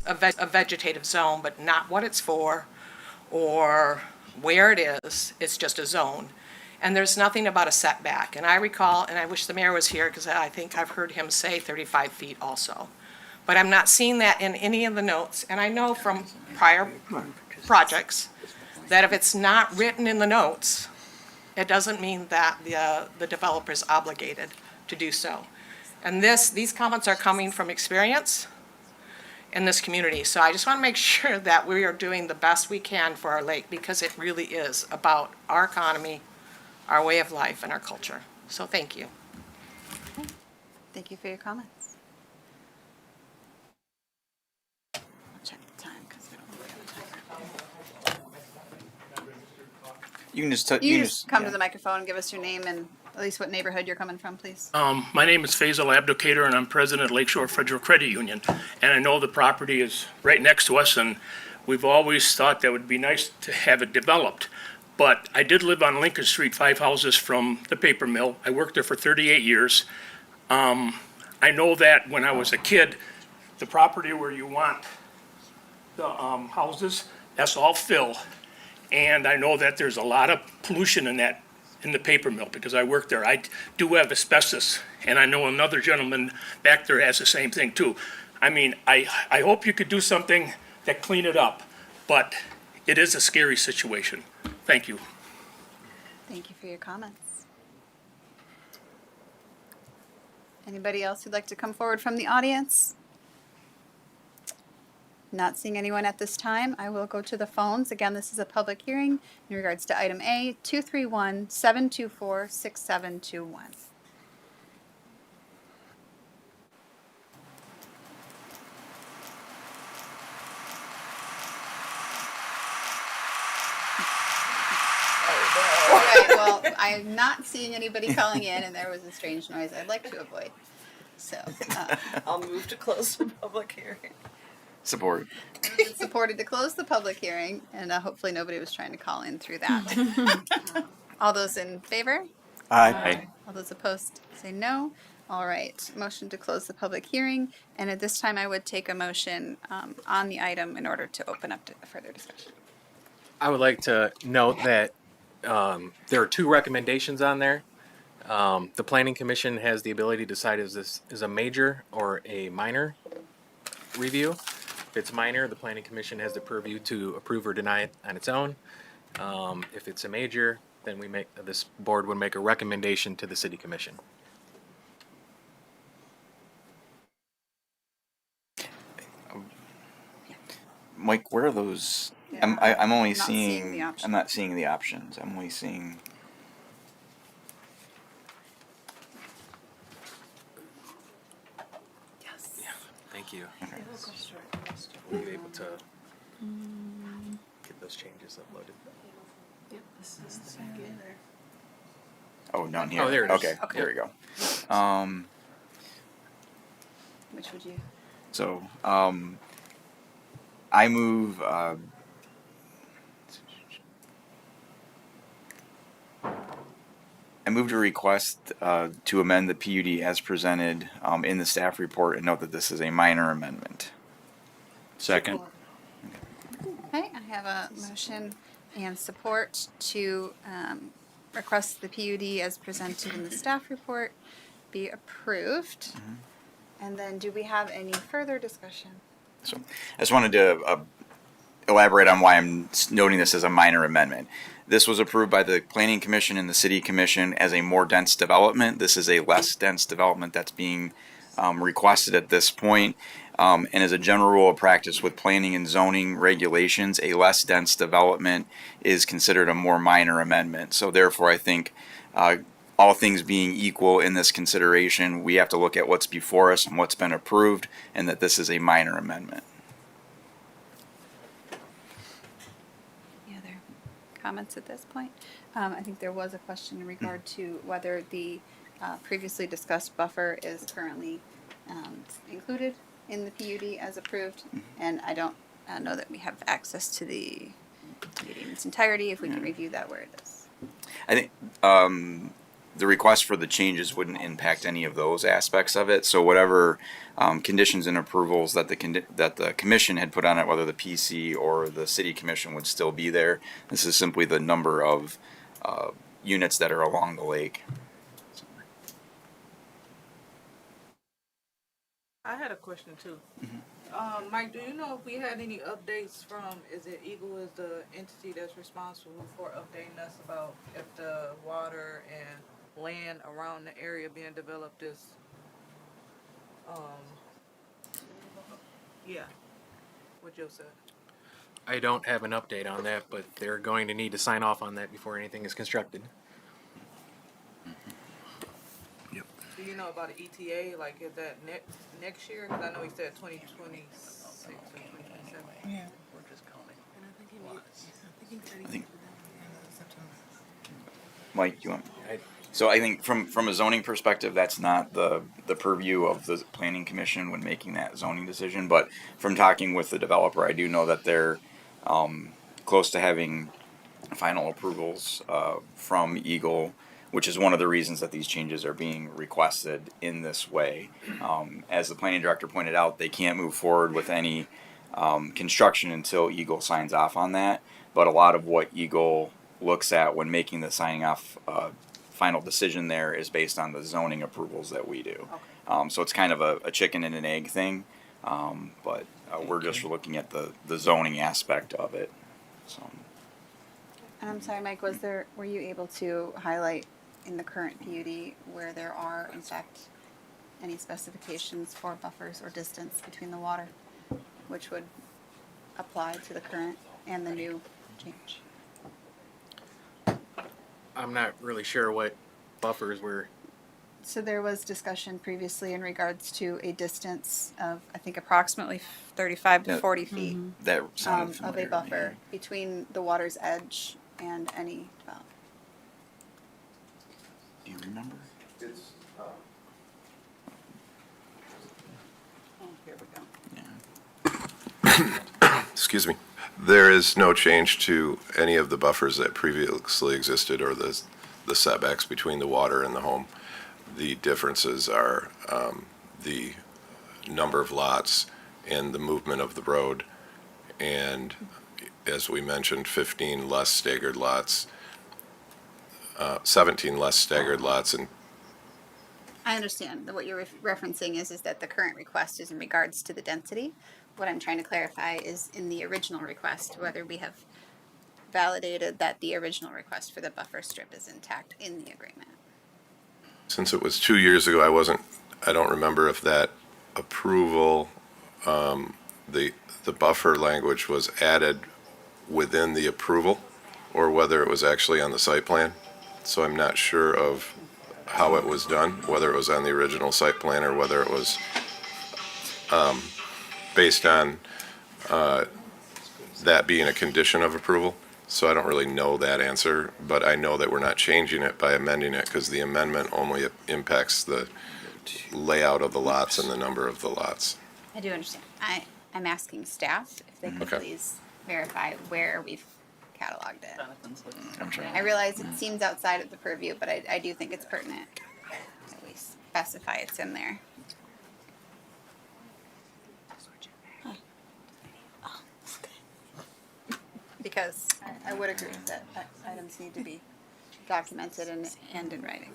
a vegetative zone, but not what it's for or where it is. It's just a zone. And there's nothing about a setback. And I recall, and I wish the mayor was here because I think I've heard him say 35 feet also. But I'm not seeing that in any of the notes. And I know from prior projects that if it's not written in the notes, it doesn't mean that the developer's obligated to do so. And these comments are coming from experience in this community. So I just want to make sure that we are doing the best we can for our lake, because it really is about our economy, our way of life, and our culture. So thank you. Thank you for your comments. I'll check the time because we don't really have time. You can just You just come to the microphone and give us your name and at least what neighborhood you're coming from, please. My name is Faisal Abdicator, and I'm president of Lakeshore Federal Credit Union. And I know the property is right next to us, and we've always thought that would be nice to have it developed. But I did live on Lincoln Street, 5 houses from the paper mill. I worked there for 38 years. I know that when I was a kid, the property where you want the houses, that's all fill. And I know that there's a lot of pollution in the paper mill because I work there. I do have asbestos, and I know another gentleman back there has the same thing too. I mean, I hope you could do something that clean it up, but it is a scary situation. Thank you. Thank you for your comments. Anybody else who'd like to come forward from the audience? Not seeing anyone at this time, I will go to the phones. Again, this is a public hearing in regards to item A, 231-724-6721. Okay, well, I'm not seeing anybody calling in, and there was a strange noise I'd like to avoid. So, I'll move to close the public hearing. Support. it's supported to close the public hearing, and hopefully nobody was trying to call in through that. All those in favor? Aye. All those opposed say no. All right, motion to close the public hearing, and at this time I would take a motion on the item in order to open up to further discussion. I would like to note that there are two recommendations on there. The Planning Commission has the ability to decide if this is a major or a minor review. If it's minor, the Planning Commission has the purview to approve or deny it on its own. If it's a major, then this board would make a recommendation to the City Commission. Mike, where are those? Yeah, I'm only not seeing seeing. the options. I'm not seeing the options. I'm only seeing. Yes. Thank you. Okay. Were you able to get those changes uploaded? Oh, down here. Oh, there it is. Okay. Okay. There we go. Which would you? So, I move. I move to request to amend the PUD as presented in the staff report and note that this is a minor amendment. Second. Okay, I have a motion and support to request the PUD as presented in the staff report be approved. And then do we have any further discussion? So I just wanted to elaborate on why I'm noting this as a minor amendment. This was approved by the Planning Commission and the City Commission as a more dense development. This is a less dense development that's being requested at this point. And as a general rule of practice with planning and zoning regulations, a less dense development is considered a more minor amendment. So therefore, I think all things being equal in this consideration, we have to look at what's before us and what's been approved, and that this is a minor amendment. Any other comments at this point? I think there was a question in regard to whether the previously discussed buffer is currently included in the PUD as approved, and I don't know that we have access to the PUD in its entirety. If we can review that where it is. I think the request for the changes wouldn't impact any of those aspects of it. So whatever conditions and approvals that the commission had put on it, whether the PC or the city commission, would still be there. This is simply the number of units that are along the lake. I had a question too. Mike, do you know if we had any updates from, is it Eagle is the entity that's responsible for updating us about if the water and land around the area being developed is, yeah, what Joe said. I don't have an update on that, but they're going to need to sign off on that before anything is constructed. Do you know about an ETA, like is that next year? Cause I know he said 2026 or 2027. Yeah. I think. Mike, you want? So I think from a zoning perspective, that's not the purview of the planning commission when making that zoning decision. But from talking with the developer, I do know that they're close to having final approvals from Eagle, which is one of the reasons that these changes are being requested in this way. As the planning director pointed out, they can't move forward with any construction until Eagle signs off on that. But a lot of what Eagle looks at when making the signing off final decision there is based on the zoning approvals that we do. So it's kind of a chicken and an egg thing, but we're just looking at the zoning aspect of it. So. And I'm sorry, Mike, were you able to highlight in the current PUD where there are, in fact, any specifications for buffers or distance between the water, which would apply to the current and the new change? I'm not really sure what buffers were. So there was discussion previously in regards to a distance of, I think, approximately 35 to Yeah. 40 feet That sounded of familiar a to buffer me. between the water's edge and any development. Do you remember? Oh, here we go. Yeah. Excuse me. There is no change to any of the buffers that previously existed or the setbacks between the water and the home. The differences are the number of lots and the movement of the road. And as we mentioned, 15 less staggered lots, 17 less staggered lots, and I understand that what you're referencing is that the current request is in regards to the density. What I'm trying to clarify is in the original request, whether we have validated that the original request for the buffer strip is intact in the agreement. since it was 2 years ago, I don't remember if that approval, the buffer language was added within the approval or whether it was actually on the site plan. So I'm not sure of how it was done, whether it was on the original site plan or whether it was based on that being a condition of approval. So I don't really know that answer, but I know that we're not changing it by amending it because the amendment only impacts the layout of the lots and the number of the lots. I do understand. I'm asking staff if they could Okay. please verify where we've cataloged it. Jonathan's looking. I'm sure. I realize it seems outside of the purview, but I do think it's pertinent that we specify it's in there. Because I would agree that items need to be documented and in writing.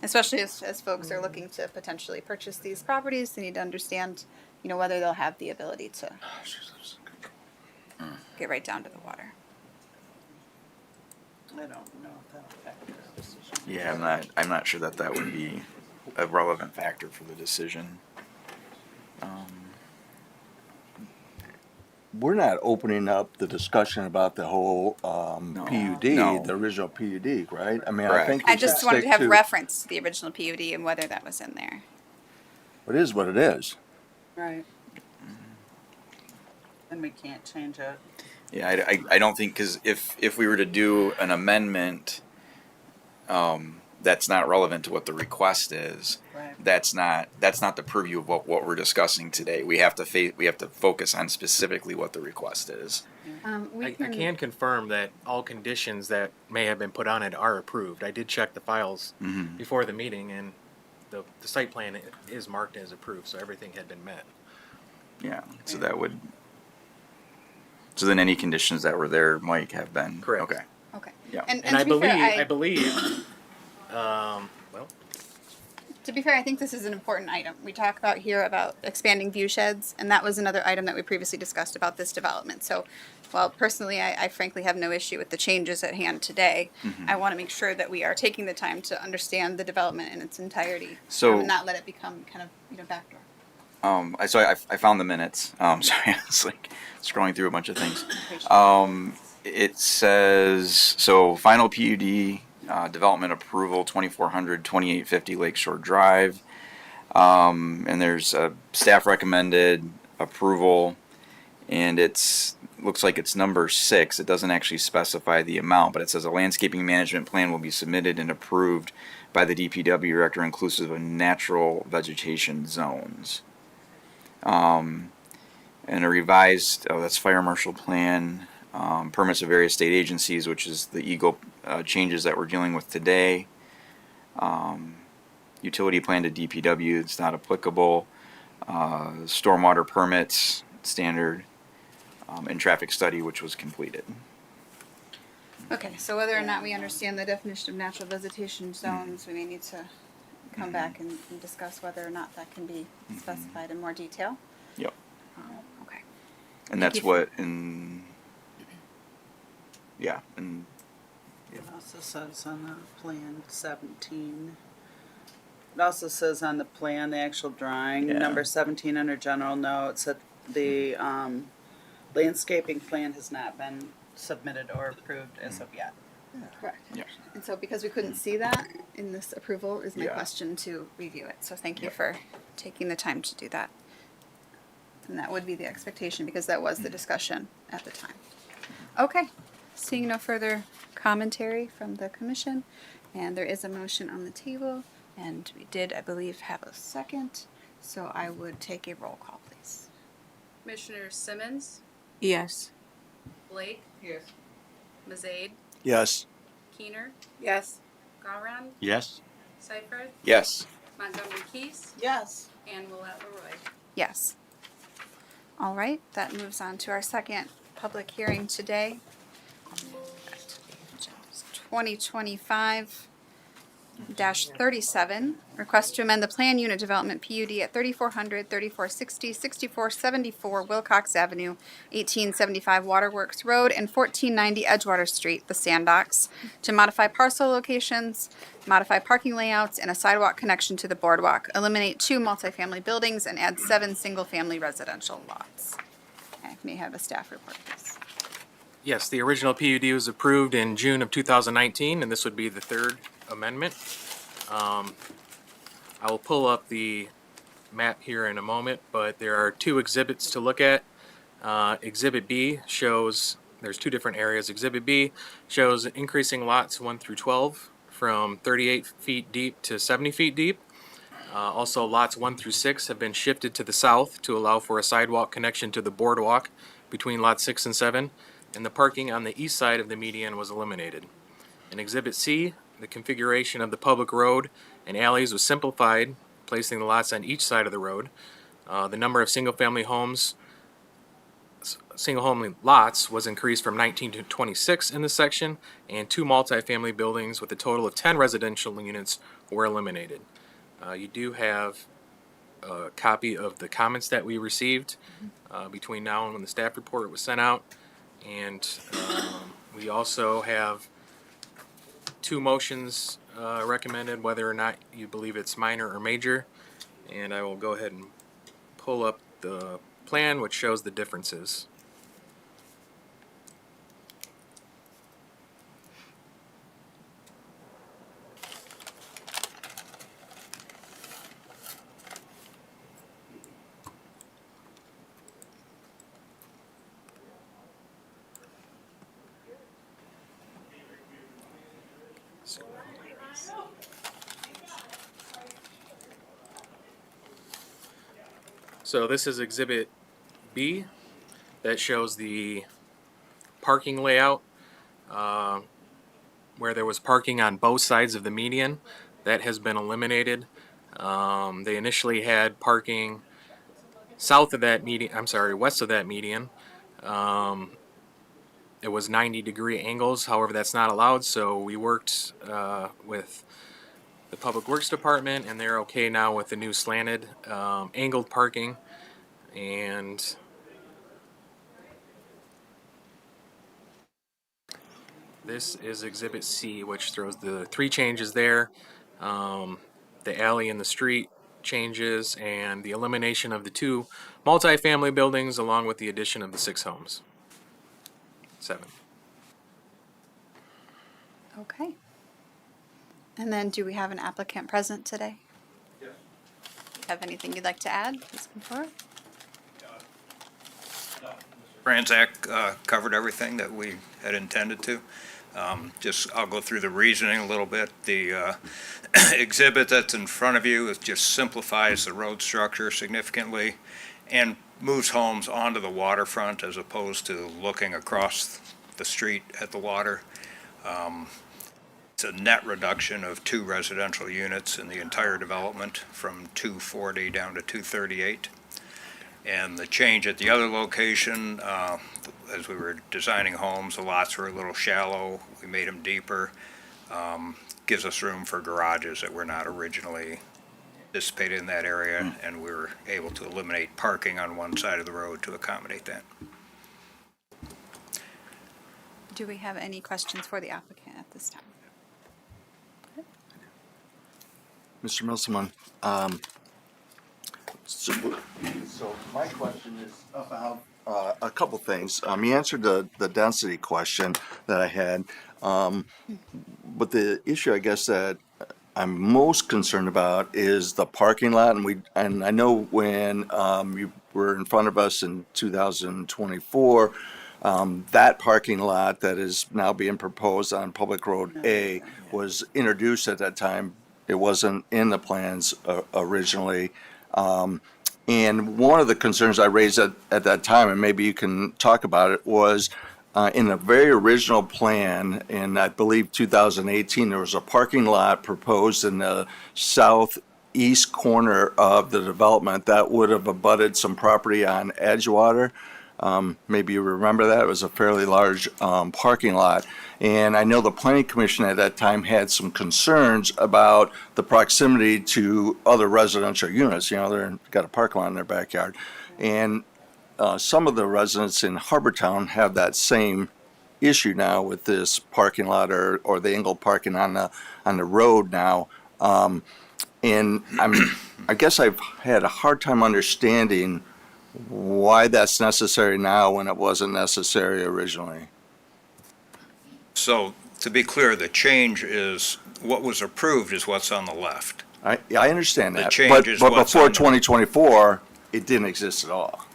Especially as folks are looking to potentially purchase these properties, they need to understand, whether they'll have the ability to get right down to the water. I don't know if that'll affect your decision. Yeah, I'm not sure that would be a relevant factor for the decision. We're not opening up the discussion about the whole PUD, no. the original PUD, right? I mean, Correct. I think we I just should wanted to stick have reference to the original PUD and whether that was in there. It is what it is. Right. And we can't change it. Yeah, I don't think, because if we were to do an amendment, that's not relevant to what the request is. Right. That's not the purview of what we're discussing today. We have to focus on specifically what the request is. We I can confirm that all conditions that may have been put on it are approved. I did check the files before the meeting, and the site plan is marked as approved, so everything had been met. Yeah. So that would. So then any conditions that were there, Mike, have been Correct. Okay. Okay. Yeah. And And I to be fair, believe, well, to be fair, I think this is an important item. We talk about here about expanding view sheds, and that was another item that we previously discussed about this development. So, while personally, I frankly have no issue with the changes at hand today, I want to make sure that we are taking the time to understand the development in its entirety, So- and not let it become kind of backdoor. I found the minutes. Sorry, I was like scrolling through a bunch of things. It says, so final PUD development approval, 2400 2850 Lakeshore Drive. And there's a staff recommended approval, and looks like it's number 6. It doesn't actually specify the amount, but it says a landscaping management plan will be submitted and approved by the DPW director inclusive of natural vegetation zones. And a revised, that's fire marshal plan, permits of various state agencies, which is the Eagle changes that we're dealing with today. Utility plan to DPW, it's not applicable. Stormwater permits, standard, and traffic study, which was completed. Okay, so whether or not we understand the definition of natural vegetation zones, we may need to come back and discuss whether or not that can be specified in more detail. Yep. Okay. And Thank that's you for- what It also says on the plan 17. It also says on the plan, the actual drawing, Yeah. number 17 under general notes, that the landscaping plan has not been submitted or approved as of yet. Correct. Yeah. And so because we couldn't see that in this approval is my Yeah. question to review it. So thank you for taking the time to do that. And that would be the expectation because that was the discussion at the time. Okay, seeing no further commentary from the commission, and there is a motion on the table, and we did, I believe, have a second. So I would take a roll call, please. Commissioner Simmons, Yes. Blake, Yes. Mazade, Yes. Keener, Yes. Gowron, Yes. Seifert, Yes. Montgomery Keys, Yes. and Willette Leroy. Yes. All right, that moves on to our second public hearing today. 2025-37, request to amend the plan unit development PUD at 3400, 3460, 6474 Wilcox Avenue, 1875 Waterworks Road, and 1490 Edgewater Street, the Sand Docks, to modify parcel locations, modify parking layouts, and a sidewalk connection to the boardwalk, eliminate 2 multifamily buildings, and add 7 single-family residential lots. I may have a staff report, please. yes, the original PUD was approved in June of 2019, and this would be the third amendment. I will pull up the map here in a moment, but there are 2 exhibits to look at. Exhibit B shows, there's 2 different areas. Exhibit B shows increasing lots 1 through 12 from 38 feet deep to 70 feet deep. Also, lots 1 through 6 have been shifted to the south to allow for a sidewalk connection to the boardwalk between lots 6 and 7, and the parking on the east side of the median was eliminated. In Exhibit C, the configuration of the public road and alleys was simplified, placing the lots on each side of the road. The number of single-family lots was increased from 19 to 26 in this section, and 2 multifamily buildings with a total of 10 residential units were eliminated. You do have a copy of the comments that we received between now and when the staff report was sent out, and we also have 2 motions recommended, whether or not you believe it's minor or major, and I will go ahead and pull up the plan which shows the differences. So this is Exhibit B that shows the parking layout where there was parking on both sides of the median. That has been eliminated. They initially had parking south of that median, I'm sorry, west of that median. It was 90-degree angles, however, that's not allowed, so we worked with the Public Works Department, and they're okay now with the new slanted angled parking. And this is Exhibit C, which throws the 3 changes there. The alley and the street changes, and the elimination of the 2 multifamily buildings, along with the addition of the 6 homes. 7. Okay. And then do we have an applicant present today? Yes. Have anything you'd like to add? Please come forward. Franzak covered everything that we had intended to. I'll go through the reasoning a little bit. The exhibit that's in front of you just simplifies the road structure significantly and moves homes onto the waterfront as opposed to looking across the street at the water. It's a net reduction of 2 residential units in the entire development from 240 down to 238. And the change at the other location, as we were designing homes, the lots were a little shallow. We made them deeper. Gives us room for garages that were not originally anticipated in that area, and we were able to eliminate parking on one side of the road to accommodate that. Do we have any questions for the applicant at this time? Mr. Milsimon, so my question is about a couple things. You answered the density question that I had, but the issue I guess that I'm most concerned about is the parking lot, and I know when you were in front of us in 2024, that parking lot that is now being proposed on Public Road A was introduced at that time. It wasn't in the plans originally. And one of the concerns I raised at that time, and maybe you can talk about it, was in the very original plan, in I believe 2018, there was a parking lot proposed in the southeast corner of the development that would have abutted some property on Edgewater. Maybe you remember that. It was a fairly large parking lot. And I know the Planning Commission at that time had some concerns about the proximity to other residential units. You know, they've got a parking lot in their backyard. And some of the residents in Harbortown have that same issue now with this parking lot or the angled parking on the road now. And I guess I've had a hard time understanding why that's necessary now when it wasn't necessary originally. So, to be clear, the change is, what was approved is what's on the left. I understand The that, change is but what's before on the- 2024, it didn't exist at all.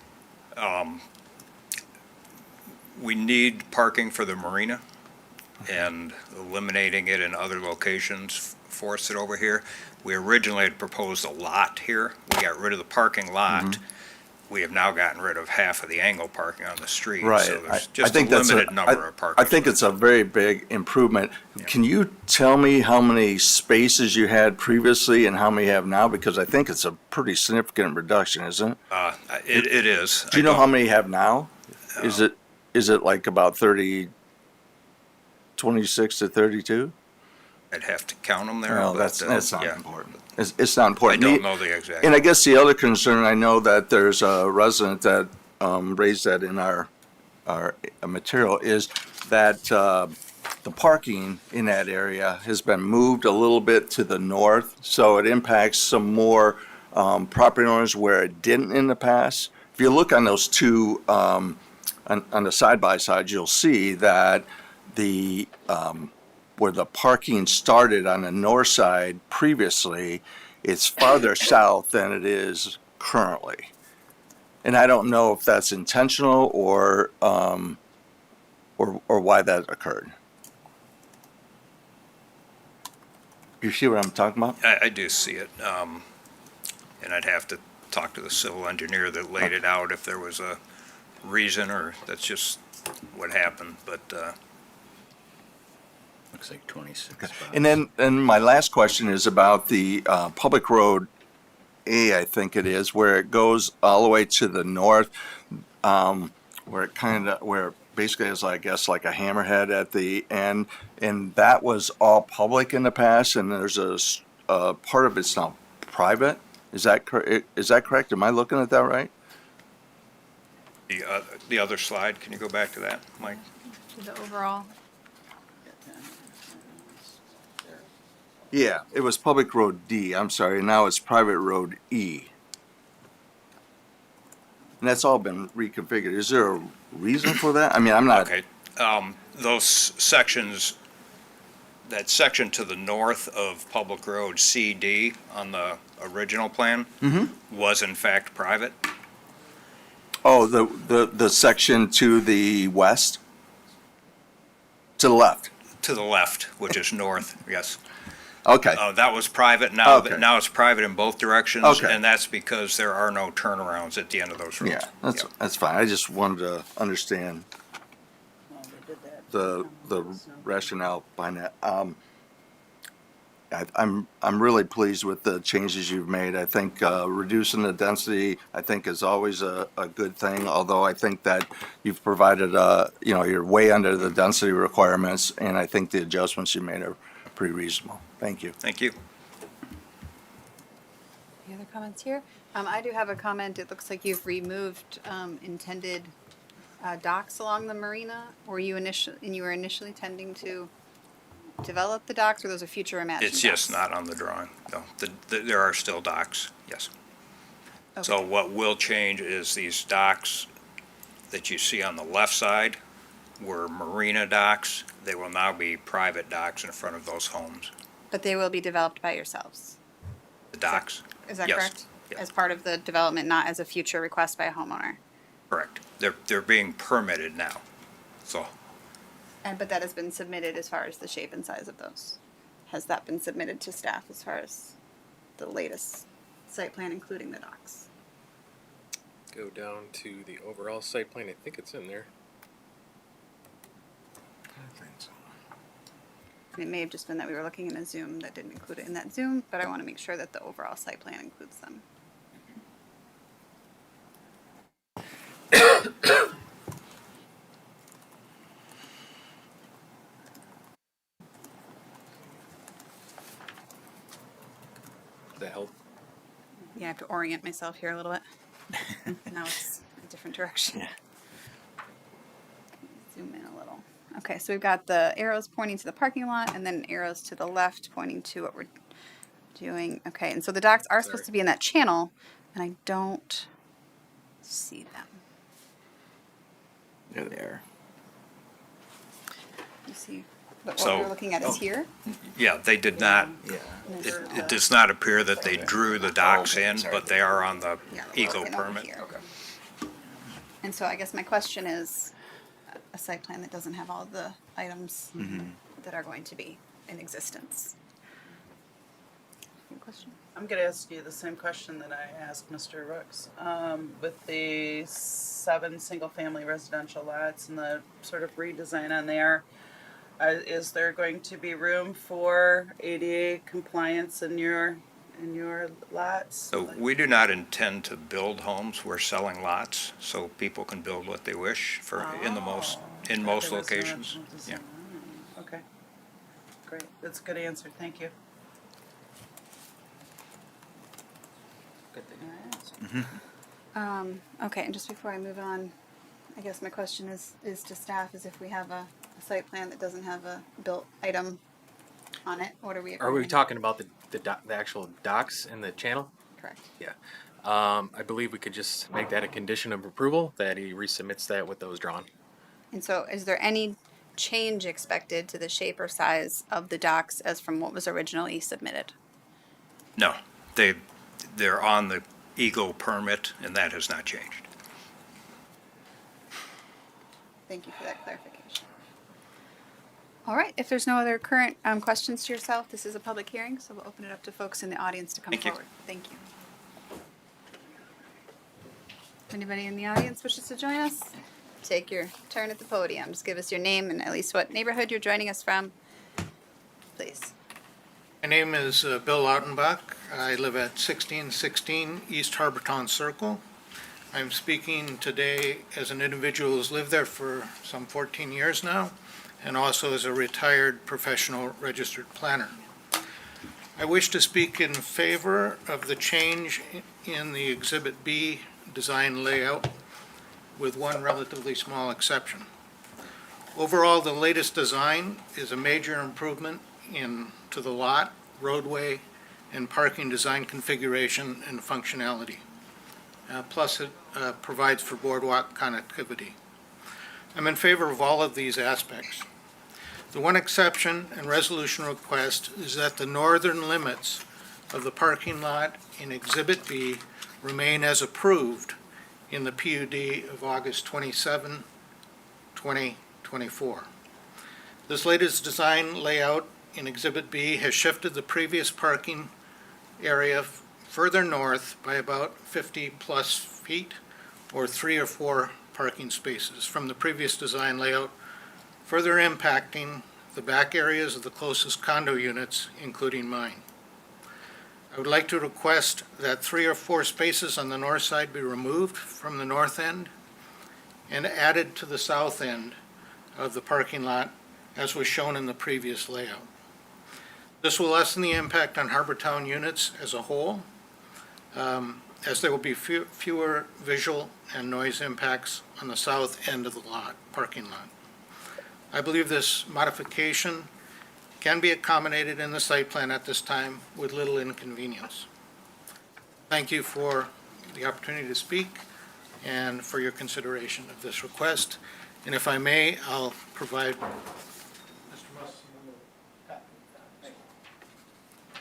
We need parking for the marina, and eliminating it in other locations forced it over here. We originally had proposed a lot here. We got rid of the parking lot. Mm-hmm. We have now gotten rid of half of the angle parking on the street. Right. So there's I just a think that's limited number of parking. I think it's a very big improvement. Can you tell me how many spaces you had previously and how many you have now? Because I think it's a pretty significant reduction, isn't it? It is. Do you know how many you have now? Is it like about 26 to 32? I'd have to count them there. No, but, that's not yeah. important. It's not I important. don't know the exact. And I guess the other concern, I know that there's a resident that raised that in our material, is that the parking in that area has been moved a little bit to the north, so it impacts some more property owners where it didn't in the past. If you look on those two, on the side-by-side, you'll see that the where the parking started on the north side previously, it's farther south than it is currently. And I don't know if that's intentional or why that occurred. You see what I'm talking about? I do see it, and I'd have to talk to the civil engineer that laid it out if there was a reason or that's just what happened, but, Looks like 26. And then my last question is about the public road A, I think it is, where it goes all the way to the north, where it where it basically is, I guess, like a hammerhead at the end, and that was all public in the past, and there's a part of it's now private. Is that correct? Am I looking at that right? the other slide, can you go back to that, Mike? To the overall. Yeah, it was public road D. I'm sorry. Now it's private road E. And that's all been reconfigured. Is there a reason for that? I mean, I'm not. Okay, those sections, that section to the north of Public Road CD on the original plan was in fact private. Oh, the section to the west? To the left? To the left, which is north, yes. Okay. That was private, now, Okay. now it's private in both directions. Okay. And that's because there are no turnarounds at the end of those roads. Yeah, that's fine. I just wanted to understand Well, they did that. the rationale behind that. I'm really pleased with the changes you've made. I think reducing the density, I think, is always a good thing. Although I think that you've provided, you're way under the density requirements, and I think the adjustments you made are pretty reasonable. Thank you. Thank you. Any other comments here? I do have a comment. It looks like you've removed intended docks along the marina. Were you were initially tending to develop the docks, or those are future imagined It's just docks? not on the drawing, no. There are still docks, yes. Okay. So what will change is these docks that you see on the left side were marina docks. They will now be private docks in front of those homes. But they will be developed by yourselves. The docks, Is that Yes. correct? Yeah. As part of the development, not as a future request by a homeowner. correct. They're being permitted now, so. But that has been submitted as far as the shape and size of those. Has that been submitted to staff as far as the latest site plan, including the docks? Go down to the overall site plan. I think it's in there. And it may have just been that we were looking in a Zoom that didn't include it in that Zoom, but I want to make sure that the overall site plan includes them. Does that help? Yeah, I have to orient myself here a little bit. Now it's a different direction. Zoom in a little. Okay, so we've got the arrows pointing to the parking lot and then arrows to the left pointing to what we're doing. Okay, and so the docks are supposed to be in that channel, and I don't see them. They're there. You see, but So- what we're looking at is here. Yeah, they did not, Yeah. it does not appear that they drew the docks in, but they are on the Yeah, Eco looking over permit. here. And so I guess my question is, a site plan that doesn't have all the items that are going to be in existence. Any question? I'm gonna ask you the same question that I asked Mr. Rooks. With the 7 single-family residential lots and the sort of redesign on there, is there going to be room for ADA compliance in your lots? So we do not intend to build homes, we're selling lots, so people can build what they wish in most Private locations. residential Yeah. design. Okay, great, that's a good answer, thank you. Good thing I asked. Okay, and just before I move on, I guess my question is to staff, is if we have a site plan that doesn't have a built item on it, what are we? Are we approving? talking about the actual docks in the channel? Correct. Yeah. I believe we could just make that a condition of approval, that he resubmits that with those drawn. And so is there any change expected to the shape or size of the docks as from what was originally submitted? No, they're on the Eco permit, and that has not changed. Thank you for that clarification. All right, if there's no other current questions to yourself, this is a public hearing, so we'll open it up to folks in the audience to come Thank you. forward. Thank you. Anybody in the audience wishes to join us? Take your turn at the podium. Just give us your name and at least what neighborhood you're joining us from, please. My name is Bill Lautenbach. I live at 1616 East Harbortown Circle. I'm speaking today as an individual who's lived there for some 14 years now, and also as a retired professional registered planner. I wish to speak in favor of the change in the Exhibit B design layout, with one relatively small exception. Overall, the latest design is a major improvement to the lot, roadway, and parking design configuration and functionality. Plus, it provides for boardwalk connectivity. I'm in favor of all of these aspects. The one exception and resolution request is that the northern limits of the parking lot in Exhibit B remain as approved in the PUD of August 27, 2024. This latest design layout in Exhibit B has shifted the previous parking area further north by about 50-plus feet, or 3 or 4 parking spaces from the previous design layout, further impacting the back areas of the closest condo units, including mine. I would like to request that 3 or 4 spaces on the north side be removed from the north end and added to the south end of the parking lot, as was shown in the previous layout. This will lessen the impact on Harbortown units as a whole, as there will be fewer visual and noise impacts on the south end of the parking lot. I believe this modification can be accommodated in the site plan at this time with little inconvenience. Thank you for the opportunity to speak and for your consideration of this request. And if I may, I'll provide Mr. Musk some copy.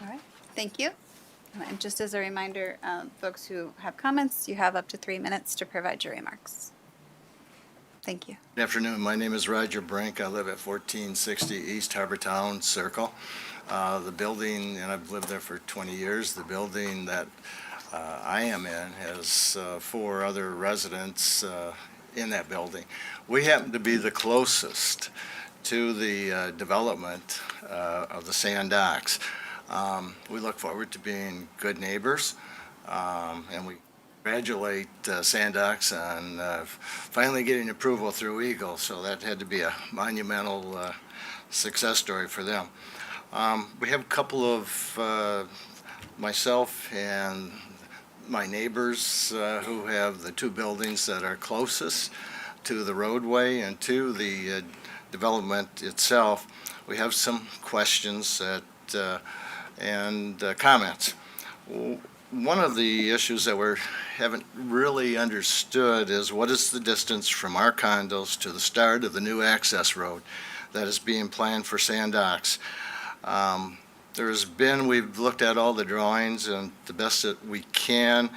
All right, thank you. And just as a reminder, folks who have comments, you have up to 3 minutes to provide your remarks. Thank you. Good afternoon. My name is Roger Brink. I live at 1460 East Harbortown Circle. The building, and I've lived there for 20 years, the building that I am in has 4 other residents in that building. We happen to be the closest to the development of the sand docks. We look forward to being good neighbors, and we congratulate Sand Docks on finally getting approval through Eagle, so that had to be a monumental success story for them. We have a couple of myself and my neighbors who have the 2 buildings that are closest to the roadway and to the development itself. We have some questions and comments. One of the issues that we haven't really understood is what is the distance from our condos to the start of the new access road that is being planned for Sand Docks. We've looked at all the drawings, and the best that we can't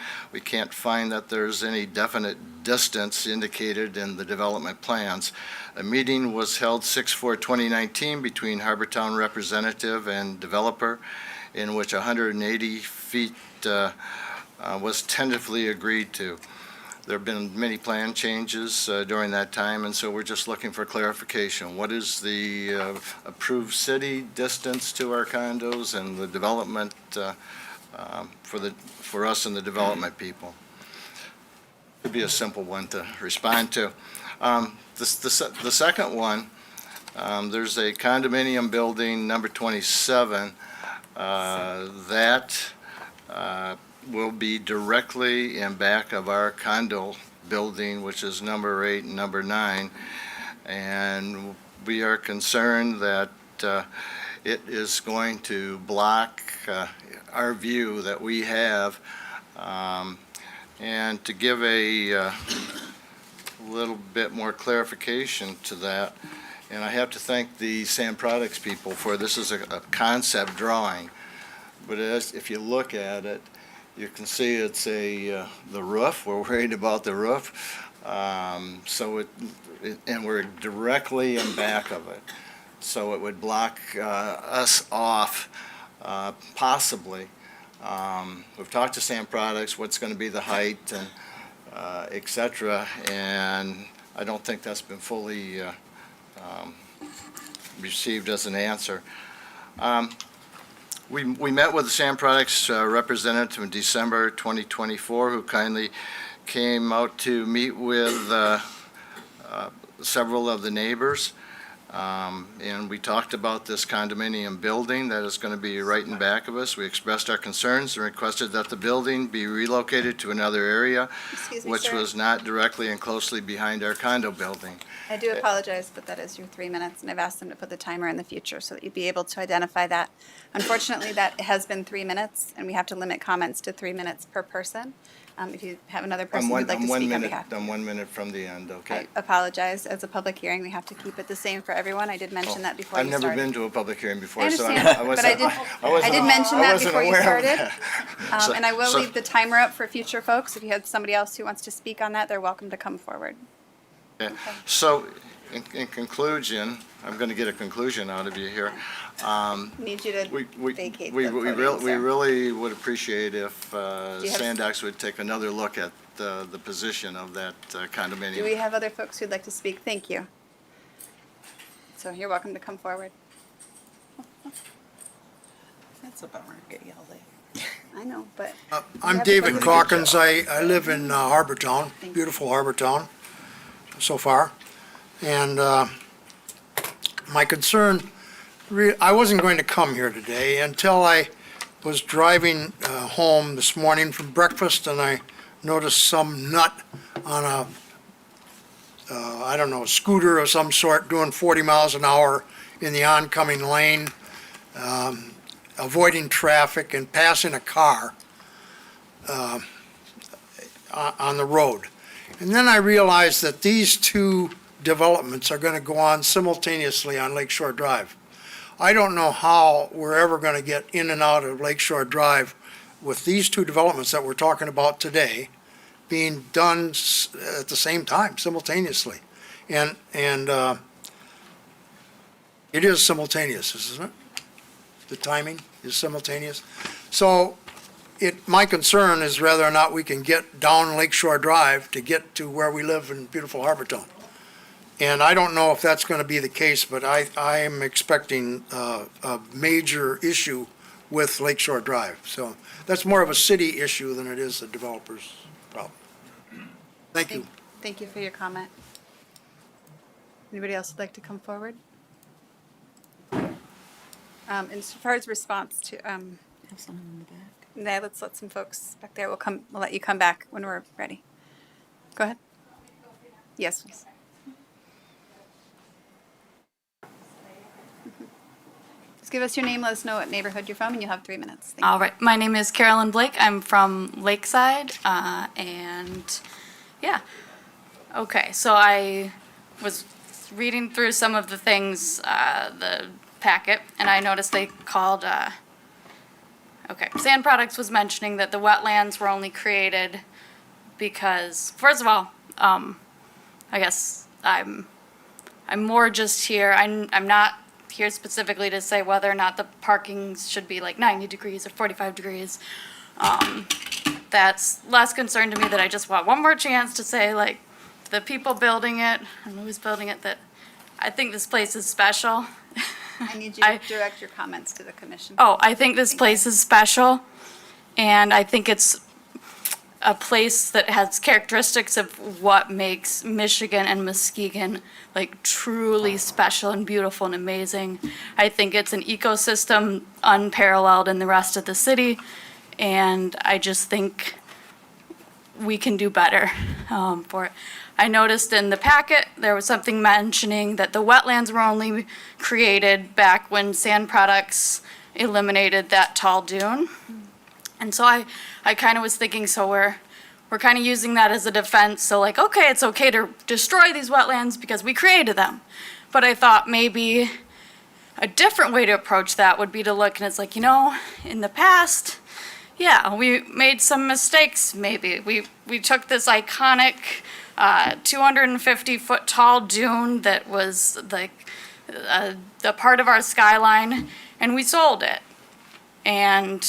find that there's any definite distance indicated in the development plans. A meeting was held 6/4/2019 between Harbortown representative and developer, in which 180 feet was tentatively agreed to. There have been many plan changes during that time, and so we're just looking for clarification. What is the approved city distance to our condos and the development for us and the development people? It'd be a simple one to respond to. The second one, there's a condominium building, number 27, that will be directly in back of our condo building, which is number 8 and number 9. And we are concerned that it is going to block our view that we have. And to give a little bit more clarification to that, and I have to thank the Sand Products people for this is a concept drawing. But if you look at it, you can see it's the roof. We're worried about the roof. And we're directly in back of it. So it would block us off, possibly. We've talked to Sand Products, what's going to be the height, and et cetera, and I don't think that's been fully received as an answer. We met with the Sand Products representative in December 2024, who kindly came out to meet with several of the neighbors. And we talked about this condominium building that is going to be right in back of us. We expressed our concerns and requested that the building be relocated to another area, Excuse me, which sir. was not directly and closely behind our condo building. I do apologize, but that is your 3 minutes, and I've asked them to put the timer in the future so that you'd be able to identify that. Unfortunately, that has been 3 minutes, and we have to limit comments to 3 minutes per person. If you have another person who'd like to speak on behalf. I'm 1 minute from the end, okay? I apologize. As a public hearing, we have to keep it the same for everyone. I did mention that before I've you never started. been to a public hearing before, I so understand, I but wasn't. I did mention that wasn't before you aware of started. that. And I will So- leave the timer up for future folks. If you have somebody else who wants to speak on that, they're welcome to come forward. Yeah. So, in conclusion, I'm going to get a conclusion out of you here. Need you to We vacate we the we podium, we sir. really would appreciate if you have- Sandox would take another look at the position of that condominium. Do we have other folks who'd like to speak? Thank you. So you're welcome to come forward. That's a bummer, get yelled at. I know, but. I'm have to David put- Calkins. I live in Harbortown, Thank you. beautiful Harbortown so far. And my concern, I wasn't going to come here today until I was driving home this morning from breakfast, and I noticed some nut on a, I don't know, scooter of some sort doing 40 miles an hour in the oncoming lane, avoiding traffic and passing a car on the road. And then I realized that these two developments are going to go on simultaneously on Lakeshore Drive. I don't know how we're ever going to get in and out of Lakeshore Drive with these two developments that we're talking about today being done at the same time, simultaneously. And it is simultaneous, isn't it? The timing is simultaneous. So my concern is whether or not we can get down Lakeshore Drive to get to where we live in beautiful Harbortown. And I don't know if that's going to be the case, but I am expecting a major issue with Lakeshore Drive. So that's more of a city issue than it is a developer's problem. Thank you. Thank you for your comment. Anybody else would like to come forward? And as far as response to, Have someone in the back. yeah, let's let some folks back there. We'll let you come back when we're ready. Go ahead. Yes, please. Just give us your name, let us know what neighborhood you're from, and you'll have 3 minutes. Thank you. All right, my name is Carolyn Blake. I'm from Lakeside, and yeah. Okay, so I was reading through some of the things, the packet, and I noticed they called, Sand Products was mentioning that the wetlands were only created because, first of all, I guess I'm more just here, I'm not here specifically to say whether or not the parking should be like 90 degrees or 45 degrees. That's less concern to me, that I just want one more chance to say, like, the people building it, I don't know who's building it, that I think this place is special. I need you to direct your comments to the commission. Oh, I think this place is special, and I think it's a place that has characteristics of what makes Michigan and Muskegon like truly special and beautiful and amazing. I think it's an ecosystem unparalleled in the rest of the city, and I just think we can do better for it. I noticed in the packet, there was something mentioning that the wetlands were only created back when Sand Products eliminated that tall dune. And so I kind of was thinking, so we're kind of using that as a defense. So like, okay, it's okay to destroy these wetlands because we created them. But I thought maybe a different way to approach that would be to look, and it's like, you know, in the past, yeah, we made some mistakes maybe. We took this iconic 250-foot tall dune that was like a part of our skyline, and we sold it. And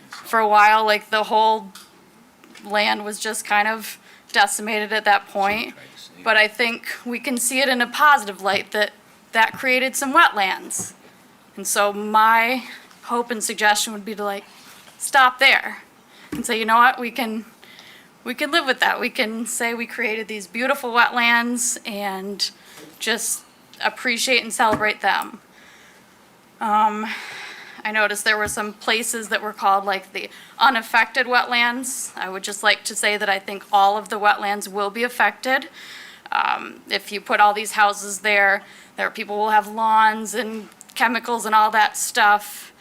for a while, like, the whole land was just kind of decimated at that point. But I think we can see it in a positive light that that created some wetlands. And so my hope and suggestion would be to like stop there and say, you know what, we can live with that. We can say we created these beautiful wetlands and just appreciate and celebrate them. I noticed there were some places that were called like the unaffected wetlands. I would just like to say that I think all of the wetlands will be affected. If you put all these houses there, people will have lawns and chemicals and all that stuff,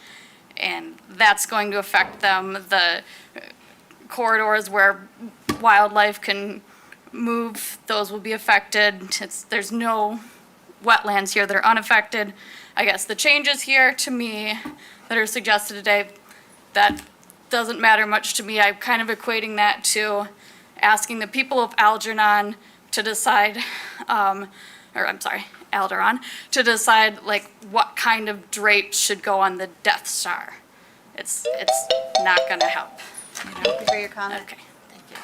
and that's going to affect them. The corridors where wildlife can move, those will be affected. There's no wetlands here that are unaffected. I guess the changes here to me that are suggested today, that doesn't matter much to me. I'm kind of equating that to asking the people of Algernon to decide, Alderon, to decide like what kind of drape should go on the Death Star. It's not gonna help. Thank you for your comment. Okay, thank you.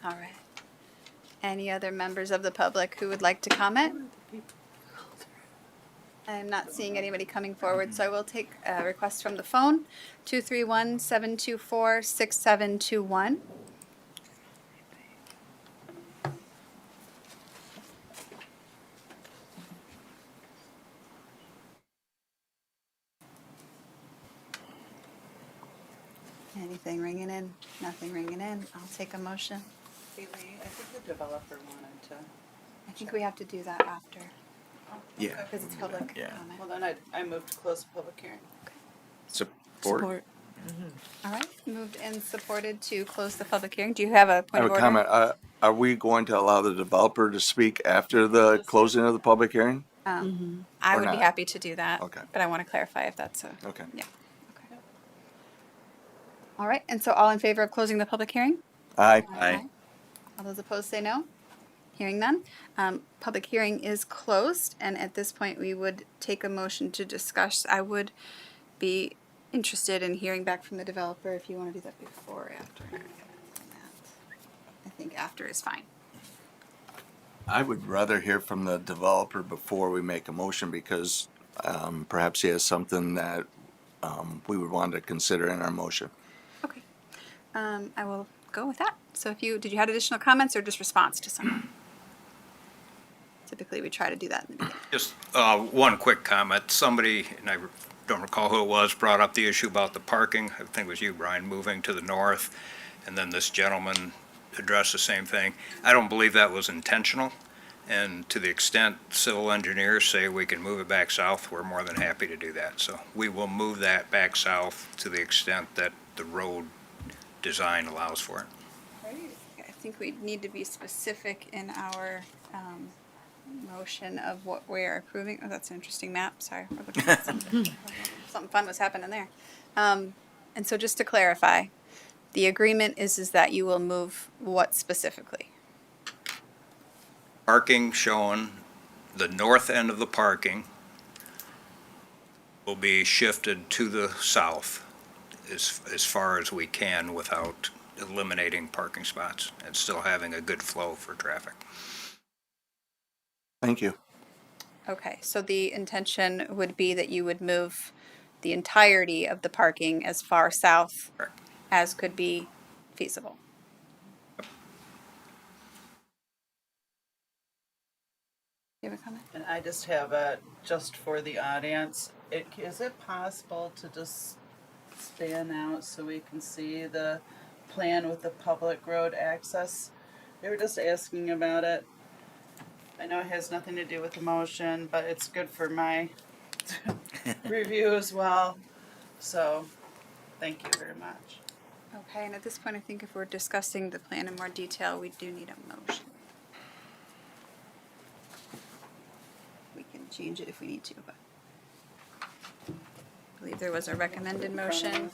All right. Any other members of the public who would like to comment? I'm not seeing anybody coming forward, so I will take a request from the phone, 231-724-6721. Anything ringing in? Nothing ringing in. I'll take a motion. I think the developer wanted to. I think we have to do that after, Yeah. because it's public Yeah. comment. Well, then I moved to close the public hearing. Support. All right, moved and supported to close the public hearing. Do you have a I point have of a order? comment. Are we going to allow the developer to speak after the closing of the public hearing? I Or would be not? happy to do that. Okay. But I want to clarify if that's a. Okay. Yeah. Okay. All right, and so all in favor of closing the public hearing? Aye. All those opposed say no. Hearing none. Public hearing is closed, and at this point, we would take a motion to discuss. I would be interested in hearing back from the developer if you want to do that before or after. I think after is fine. I would rather hear from the developer before we make a motion because perhaps he has something that we would want to consider in our motion. Okay. I will go with that. So did you have additional comments or just response to someone? Typically, we try to do that in the beginning. Just one quick comment. Somebody, and I don't recall who it was, brought up the issue about the parking. I think it was you, Brian, moving to the north, and then this gentleman addressed the same thing. I don't believe that was intentional, and to the extent civil engineers say we can move it back south, we're more than happy to do that. So we will move that back south to the extent that the road design allows for it. I think we need to be specific in our motion of what we're approving. Oh, that's an interesting map. Sorry, we're looking at something. Something fun was happening there. And so just to clarify, the agreement is that you will move what specifically? Parking shown, the north end of the parking will be shifted to the south as far as we can without eliminating parking spots and still having a good flow for traffic. Thank you. Okay, so the intention would be that you would move the entirety of the parking as far south Correct. as could be feasible. You have a comment? And I just have just for the audience, is it possible to just stand out so we can see the plan with the public road access? They were just asking about it. I know it has nothing to do with the motion, but it's good for my review as well. So, thank you very much. Okay, and at this point, I think if we're discussing the plan in more detail, we do need a motion. We can change it if we need to, but I believe there was a recommended motion.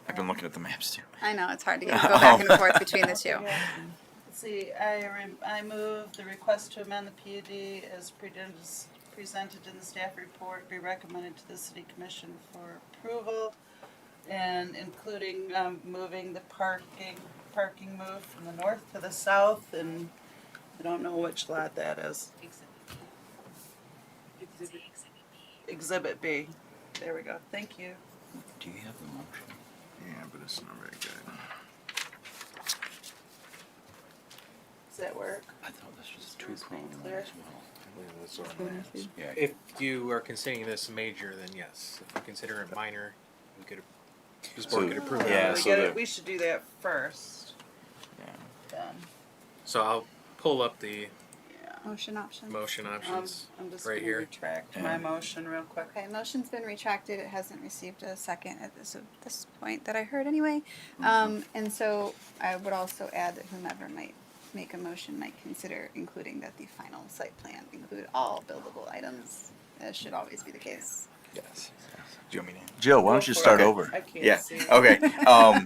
I've been looking at the maps too. I know, it's hard to go back and forth between the two. Let's see, I move the request to amend the PUD as presented in the staff report be recommended to the city commission for approval. and including, moving the parking move from the north to the south, and I don't know which lot that is. Exhibit B. There we go. Thank you. Do you have the motion? Yeah, but it's not very good. Does that work? I thought this was too clear. Yeah. If you are considering this major, then yes. If you consider it minor, we could, this board So- could approve Yeah, it. so the- We should do that first. Yeah. Then. So I'll pull up the Yeah. Motion options. motion options I'm just right gonna here. retract my motion real quick. Okay, motion's been retracted. It hasn't received a second at this point that I heard anyway. And so I would also add that whomever might make a motion might consider including that the final site plan include all buildable items, as should always be the case. Yes. Do you want me to? Jill, why don't you start over? I can't Yeah. see. Okay.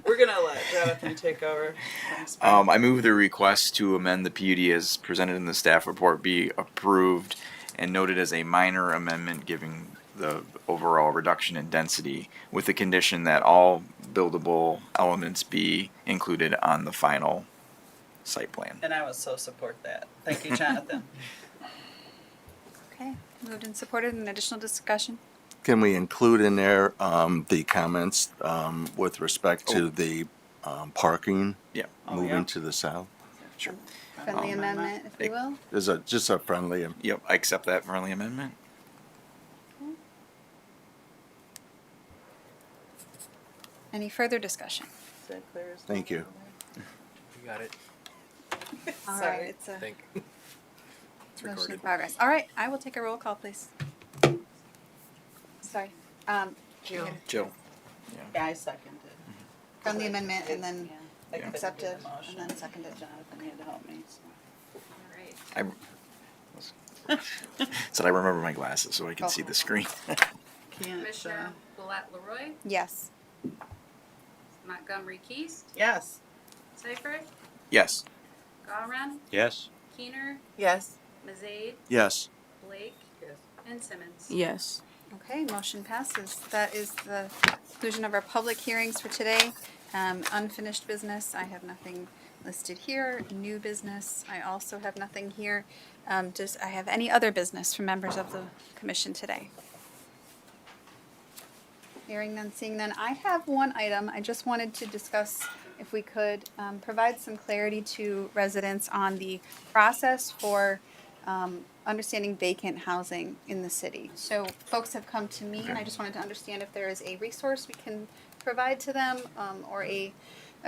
We're gonna let Jonathan take over. Thanks, Ben. I move the request to amend the PUD as presented in the staff report be approved and noted as a minor amendment giving the overall reduction in density with the condition that all buildable elements be included on the final site plan. And I would so support that. Thank you, Jonathan. Okay, moved and supported. An additional discussion? Can we include in there the comments with respect Oh. to the parking Yeah. Oh, moving yeah. to the south? Sure. Friendly amendment, if we will. Is it just a friendly? Yep. I accept that friendly amendment. Any further discussion? Is that clear as Thank you. You got it. All Sorry. right, it's a Think. It's motion in recorded. progress. All right, I will take a roll call, please. Sorry. Jill. Jill. Yeah, I seconded. From the amendment and then I couldn't do accepted the motion. and then seconded. Jonathan had to help me. So. All right. I said I remember my glasses so I can see the screen. Can't. Commissioner Willett Leroy, Yes. Montgomery Keast, Yes. Seifert, Yes. Gawron, Yes. Keener, Yes. Mazade, Yes. Blake, Yes. and Simmons. Yes. Okay, motion passes. That is the conclusion of our public hearings for today. Unfinished business, I have nothing listed here. New business, I also have nothing here. Does I have any other business from members of the commission today? Hearing none, seeing none. I have one item. I just wanted to discuss, if we could, provide some clarity to residents on the process for understanding vacant housing in the city. So folks have come to me, and I just wanted to understand if there is a resource we can provide to them, or a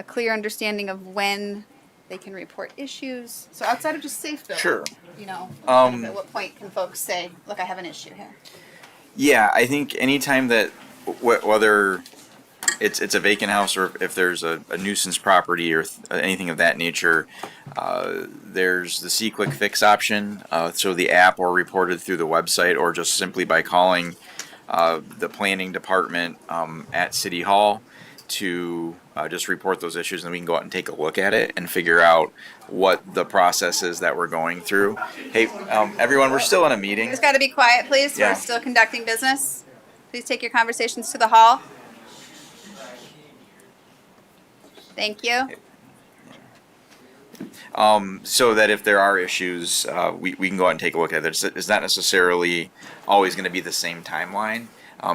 clear understanding of when they can report issues. So outside of just safe building, Sure. you know, Um, at what point can folks say, look, I have an issue here? Yeah, I think anytime that whether it's a vacant house or if there's a nuisance property or anything of that nature, there's the See Click Fix option. So the app or reported through the website or just simply by calling the planning department at City Hall to just report those issues, and we can go out and take a look at it and figure out what the process is that we're going through. Hey, everyone, we're still in a meeting. Just got to be quiet, please. Yeah. We're still conducting business. Please take your conversations to the hall. Thank you. So that if there are issues, we can go out and take a look at it. It's not necessarily always going to be the same timeline.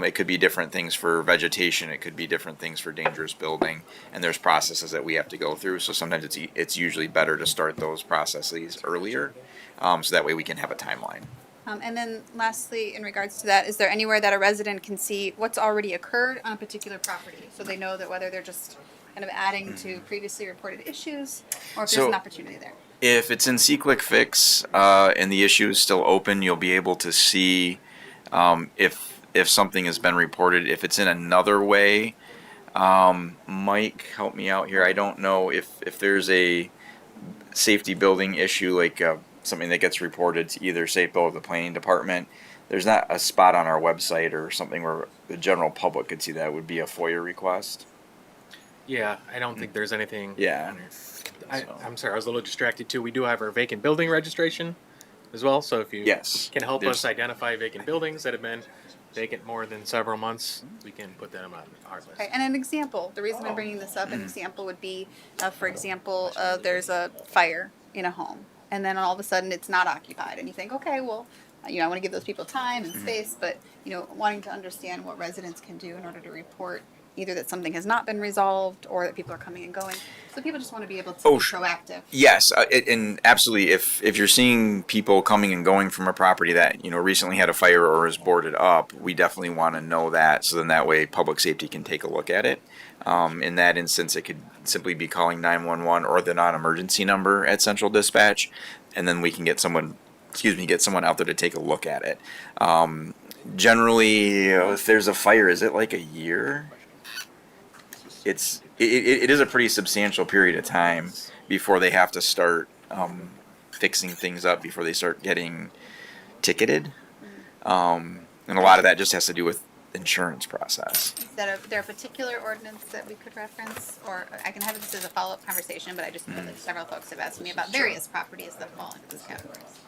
It could be different things for vegetation. It could be different things for dangerous building. And there's processes that we have to go through. So sometimes it's usually better to start those processes earlier, so that way we can have a timeline. And then lastly, in regards to that, is there anywhere that a resident can see what's already occurred on a particular property? So they know that whether they're just kind of adding to previously reported issues, or if there's So- an opportunity there. If it's in See Click Fix and the issue is still open, you'll be able to see if something has been reported. If it's in another way, Mike, help me out here. I don't know if there's a safety building issue, like something that gets reported to either Safe Build or the planning department. There's not a spot on our website or something where the general public could see that. It would be a FOIA request. Yeah, I don't think there's anything. Yeah. on there. I'm sorry, I was a little distracted too. We do have our vacant building registration as well. So if you Yes. can help There's- us identify vacant buildings that have been vacant more than several months, we can put them on our list. Okay, and an example, the reason I'm bringing this up, an example would be, for example, there's a fire in a home, and then all of a sudden it's not occupied, and you think, okay, well, I want to give those people time and space, but, wanting to understand what residents can do in order to report either that something has not been resolved or that people are coming and going. So people just want to be able to be proactive. Yes, and absolutely. If you're seeing people coming and going from a property that recently had a fire or is boarded up, we definitely want to know that. So then that way, public safety can take a look at it. In that instance, it could simply be calling 911 or the non-emergency number at Central Dispatch, and then we can get someone out there to take a look at it. Generally, if there's a fire, is it like a year? It is a pretty substantial period of time before they have to start fixing things up, before they start getting ticketed. And a lot of that just has to do with insurance process. Is there a particular ordinance that we could reference? Or I can have this as a follow-up conversation, but I just know that several folks have asked me about various properties that fall into these categories.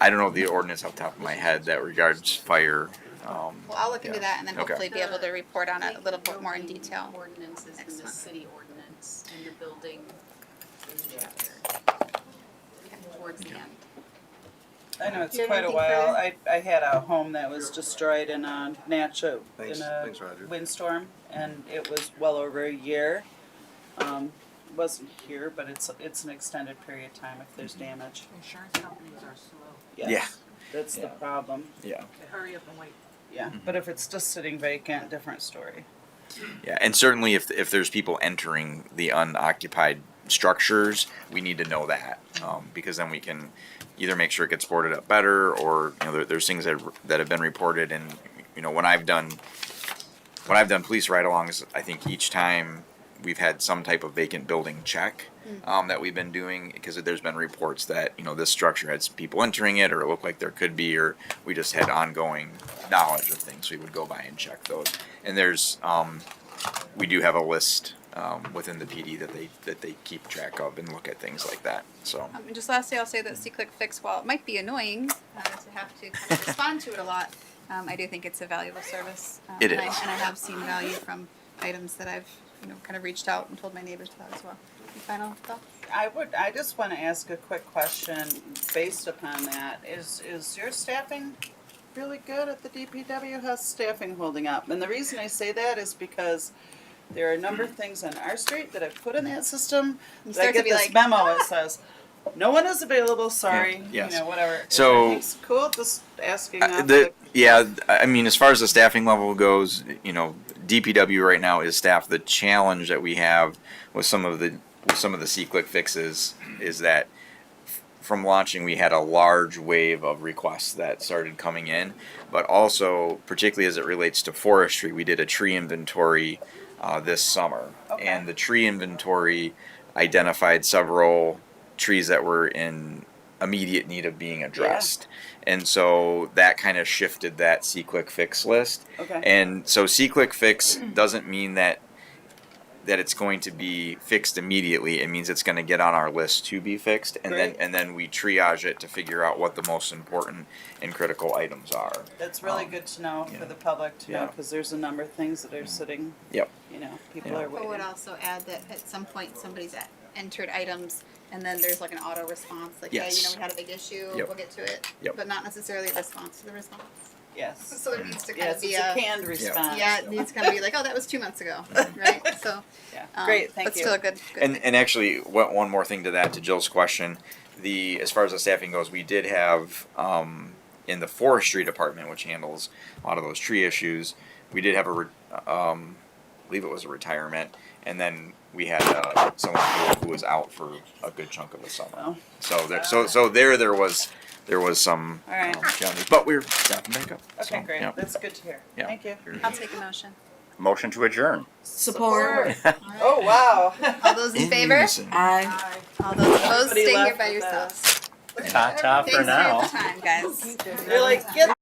I don't know the ordinance off the top of my head that regards fire. Well, I'll look into that and then Okay. hopefully be able to report on it a little bit more in detail. Ordinances in the city ordinance and the building chapter towards the end. I know it's Do you have quite a anything while. further? I had a home that was destroyed in a Thanks, Roger. windstorm, and it was well over a year. Wasn't here, but it's an extended period of time if there's damage. Insurance companies are slow. Yes, Yeah. that's the Yeah. problem. Yeah. They hurry up and wait. Yeah, but if it's just sitting vacant, different story. Yeah, and certainly if there's people entering the unoccupied structures, we need to know that, because then we can either make sure it gets boarded up better, or there's things that have been reported, and when I've done police ride-alongs, I think each time we've had some type of vacant building check that we've been doing, because there's been reports that this structure had some people entering it, or it looked like there could be, or we just had ongoing knowledge of things, so we would go by and check those. And there's we do have a list within the PD that they keep track of and look at things like that. So And just lastly, I'll say that C-Click Fix, while it might be annoying to have to kind of respond to it a lot, I do think it's a valuable service. It and is. And I have seen value from items that I've kind of reached out and told my neighbors about as well. Any final thoughts? I just want to ask a quick question based upon that. Is your staffing really good at the DPW? How's staffing holding up? And the reason I say that is because there are a number of things on our street that I've put in that system. You That I start to get be this like, memo that says, no one is available, sorry, Yeah, yes. whatever. So- It's cool, just asking. off I mean, as far as the staffing level goes, DPW right now is staffed. The challenge that we have with some of the C-Click fixes is that from launching, we had a large wave of requests that started coming in, but also, particularly as it relates to forestry, we did a tree inventory this summer, and the tree inventory identified several trees that were in immediate need of being addressed. And so that kind of shifted that C-Click Fix list. Okay. And so C-Click Fix doesn't mean that it's going to be fixed immediately. It means it's going to get on our list to be fixed, and Great. then we triage it to figure out what the most important and critical items are. That's really good to know for the public to know, Yeah. because there's a number of things that are sitting, Yep. people Yeah. are I would waiting. also add that at some point somebody's entered items and then there's like an auto response, like, Yes. hey, we had a big issue, Yep. we'll get to it. Yep. But not necessarily a response to the response. Yes. So there needs to kind Yes, of be it's a canned response. yeah, it needs to kind of be like, oh, that was 2 months ago, right? So, Yeah, great, thank but you. still a good And actually, one more thing to that, to Jill's question, as far as the staffing goes, we did have in the forestry department, which handles a lot of those tree issues, we did have I believe it was a retirement, and then we had someone who was out for a good chunk of the summer. Oh. So there was some All right. challenges, but we're staffing back up. Okay, So, great, yeah. that's good to hear. Yeah. Thank you. I'll take a motion. Motion to adjourn. Support. Oh, wow. All those in favor? Unison. Aye. All those opposed, Everybody stay here left by with that. yourselves. Ta-ta for Thanks now. for your time, guys. You're like, get